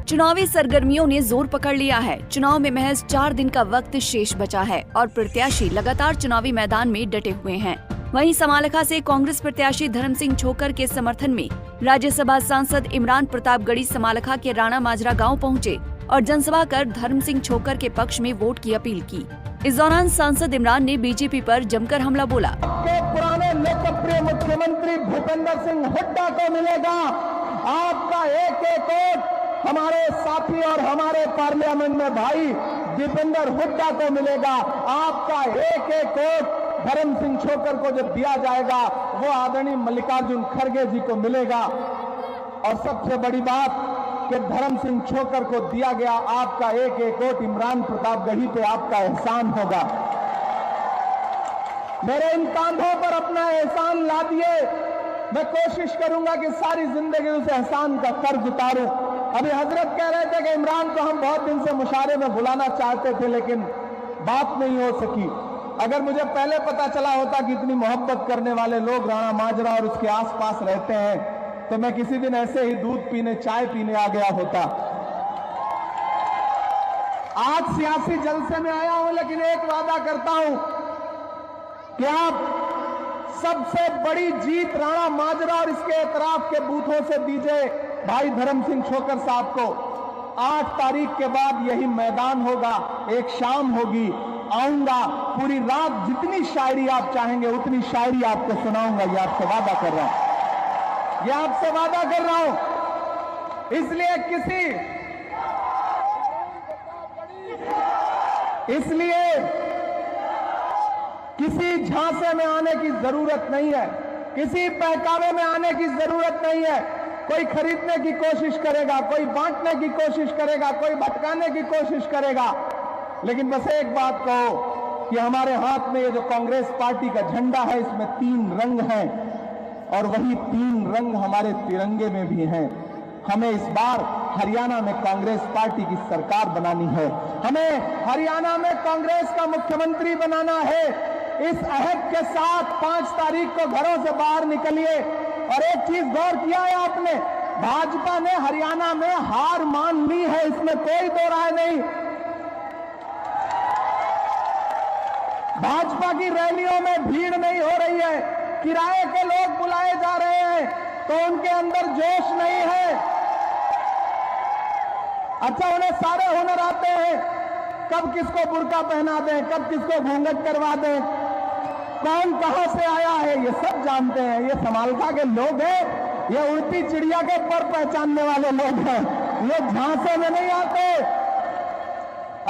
चुनावी सरगर्मियों ने जोर पकड़ लिया है। चुनाव में महज 4 दिन का वक्त शेष बचा है और प्रत्याशी लगातार चुनावी मैदान में डटे हुए हैं। वहीं समालखा से कांग्रेस प्रत्याशी धर्म सिंह छोकर के समर्थन में राज्यसभा सांसद इमरान प्रतापगढ़ी समालखा के राणा माजरा गांव पहुंचे और जनसभा कर धर्म सिंह छोकर के पक्ष में वोट की अपील की। इस दौरान सांसद इमरान ने बीजेपी पर जमकर हमला बोला। पुराने लोकप्रिय मुख्यमंत्री भूपेंद्र सिंह हुड्डा को मिलेगा। आपका एक एक वोट हमारे साथी और हमारे पार्लियामेंट में भाई दीपेंद्र हुड्डा को मिलेगा। आपका एक एक वोट धर्म सिंह छोकर को जो दिया जाएगा वो आदरणीय मल्लिकार्जुन खड़गे जी को मिलेगा। और सबसे बड़ी बात कि धर्म सिंह छोकर को दिया गया आपका एक एक वोट इमरान प्रतापगढ़ी पे आपका एहसान होगा। मेरे इन कांधों पर अपना एहसान ला दिए। मैं कोशिश करूंगा कि सारी जिंदगी उस एहसान का कर्ज उतारूं। अभी हजरत कह रहे थे कि इमरान को हम बहुत दिन से मुशारे में बुलाना चाहते थे लेकिन बात नहीं हो सकी। अगर मुझे पहले पता चला होता कि इतनी मोहब्बत करने वाले लोग राणा माजरा और उसके आसपास रहते हैं तो मैं किसी दिन ऐसे ही दूध पीने चाय पीने आ गया होता। आज सियासी जलसे में आया हूं लेकिन एक वादा करता हूं कि आप सबसे बड़ी जीत राणा माजरा और इसके एतराफ के बूथों से दीजिए भाई धर्म सिंह छोकर साहब को। 8 तारीख के बाद यही मैदान होगा, एक शाम होगी, आऊंगा, पूरी रात जितनी शायरी आप चाहेंगे उतनी शायरी आपको सुनाऊंगा। ये आपसे वादा कर रहा हूं, ये आपसे वादा कर रहा हूं। इसलिए किसी झांसे में आने की जरूरत नहीं है, किसी बहकावे में आने की जरूरत नहीं है। कोई खरीदने की कोशिश करेगा, कोई बांटने की कोशिश करेगा, कोई भटकाने की कोशिश करेगा, लेकिन बस एक बात कहो कि हमारे हाथ में ये जो कांग्रेस पार्टी का झंडा है इसमें 3 रंग हैं और वही 3 रंग हमारे तिरंगे में भी हैं। हमें इस बार हरियाणा में कांग्रेस पार्टी की सरकार बनानी है, हमें हरियाणा में कांग्रेस का मुख्यमंत्री बनाना है। इस अहद के साथ 5 तारीख को घरों से बाहर निकलिए। और एक चीज गौर किया है आपने, भाजपा ने हरियाणा में हार मान ली है, इसमें कोई दो राय नहीं। भाजपा की रैलियों में भीड़ नहीं हो रही है, किराए के लोग बुलाए जा रहे हैं तो उनके अंदर जोश नहीं है। अच्छा, उन्हें सारे हुनर आते हैं, कब किसको बुर्का पहना दें, कब किसको घूंघट करवा दें, कौन कहां से आया है ये सब जानते हैं। ये समालखा के लोग हैं, ये उड़ती चिड़िया के पर पहचानने वाले लोग हैं, ये झांसे में नहीं आते।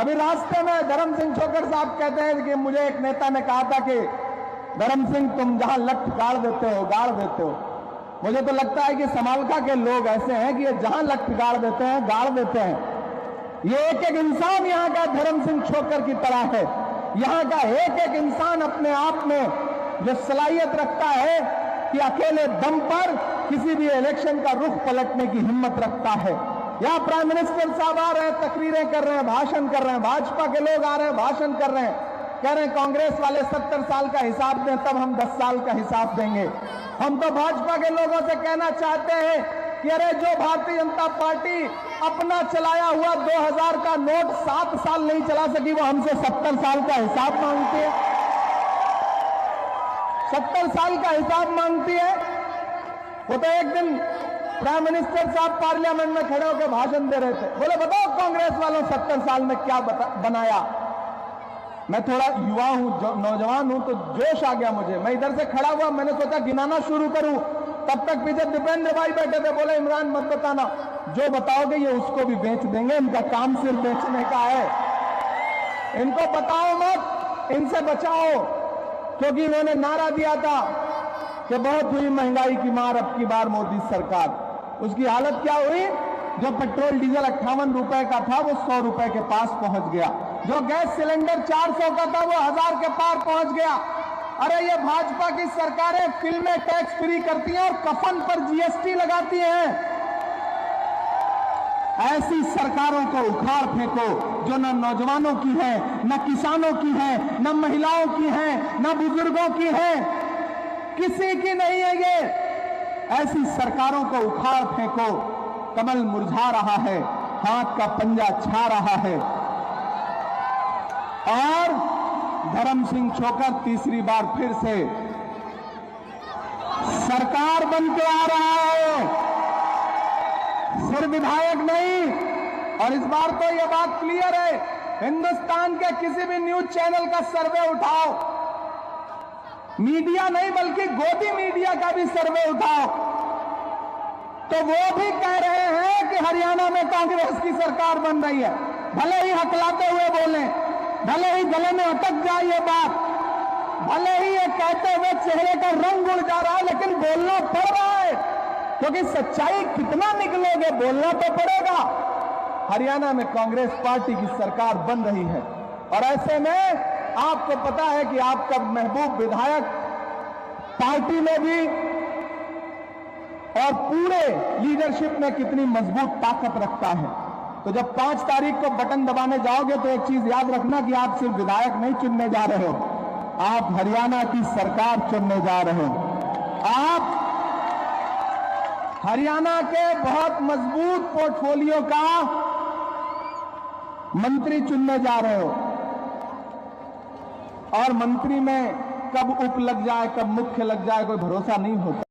अभी रास्ते में धर्म सिंह छोकर साहब कहते हैं कि मुझे एक नेता ने कहा था कि धर्म सिंह तुम जहां लठ गाड़ देते हो। मुझे तो लगता है कि समालखा के लोग ऐसे हैं कि ये जहां लठ गाड़ देते हैं। ये एक एक इंसान यहाँ का धर्म सिंह छोकर की तरह है। यहाँ का एक एक इंसान अपने आप में जो सलाहियत रखता है कि अकेले दम पर किसी भी इलेक्शन का रुख पलटने की हिम्मत रखता है। यहाँ प्राइम मिनिस्टर साहब आ रहे हैं, तकरीरें कर रहे हैं, भाषण कर रहे हैं, भाजपा के लोग आ रहे हैं, भाषण कर रहे हैं, कह रहे हैं कांग्रेस वाले 70 साल का हिसाब दें तब हम 10 साल का हिसाब देंगे। हम तो भाजपा के लोगों से कहना चाहते हैं कि अरे जो भारतीय जनता पार्टी अपना चलाया हुआ 2000 का नोट 7 साल नहीं चला सकी वो हमसे 70 साल का हिसाब मांगती है। 70 साल का हिसाब मांगती है। वो तो एक दिन प्राइम मिनिस्टर साहब पार्लियामेंट में खड़े होकर भाषण दे रहे थे, बोले बताओ कांग्रेस वालों 70 साल में क्या बनाया। मैं थोड़ा युवा हूं, नौजवान हूं, तो जोश आ गया मुझे। मैं इधर से खड़ा हुआ, मैंने सोचा गिनाना शुरू करूं, तब तक पीछे दीपेंद्र भाई बैठे थे, बोले इमरान मत बताना, जो बताओगे ये उसको भी बेच देंगे, इनका काम सिर्फ बेचने का है। इनको बताओ मत, इनसे बचाओ, क्योंकि इन्होंने नारा दिया था कि बहुत हुई महंगाई की मार अब की बार मोदी सरकार। उसकी हालत क्या हुई? जो पेट्रोल डीजल 58 रुपए का था वो 100 रुपए के पास पहुंच गया, जो गैस सिलेंडर 400 का था वो 1000 के पार पहुंच गया। अरे ये भाजपा की सरकारें फिल्में टैक्स फ्री करती हैं और कफन पर जीएसटी लगाती हैं। ऐसी सरकारों को उखाड़ फेंको जो न नौजवानों की है, न किसानों की है, न महिलाओं की है, न बुजुर्गों की है, किसी की नहीं है ये। ऐसी सरकारों को उखाड़ फेंको। कमल मुरझा रहा है, हाथ का पंजा छा रहा है और धर्म सिंह छोकर तीसरी बार फिर से सरकार बन के आ रहा है, सिर्फ विधायक नहीं। और इस बार तो यह बात क्लियर है, हिंदुस्तान के किसी भी न्यूज चैनल का सर्वे उठाओ, मीडिया नहीं बल्कि गोदी मीडिया का भी सर्वे उठाओ, तो वो भी कह रहे हैं कि हरियाणा में कांग्रेस की सरकार बन रही है। भले ही हकलाते हुए बोले, भले ही गले में अटक जाए ये बात, भले ही ये कहते हुए चेहरे का रंग उड़ जा रहा है, लेकिन बोलना पड़ रहा है, क्योंकि सच्चाई कितना निकलोगे, बोलना तो पड़ेगा। हरियाणा में कांग्रेस पार्टी की सरकार बन रही है और ऐसे में आपको पता है कि आपका महबूब विधायक पार्टी में भी और पूरे लीडरशिप में कितनी मजबूत ताकत रखता है। तो जब 5 तारीख को बटन दबाने जाओगे तो एक चीज याद रखना कि आप सिर्फ विधायक नहीं चुनने जा रहे हो, आप हरियाणा की सरकार चुनने जा रहे हो। आप हरियाणा के बहुत मजबूत पोर्टफोलियो का मंत्री चुनने जा रहे हो और मंत्री में कब उप लग जाए, कब मुख्य लग जाए, कोई भरोसा नहीं होता।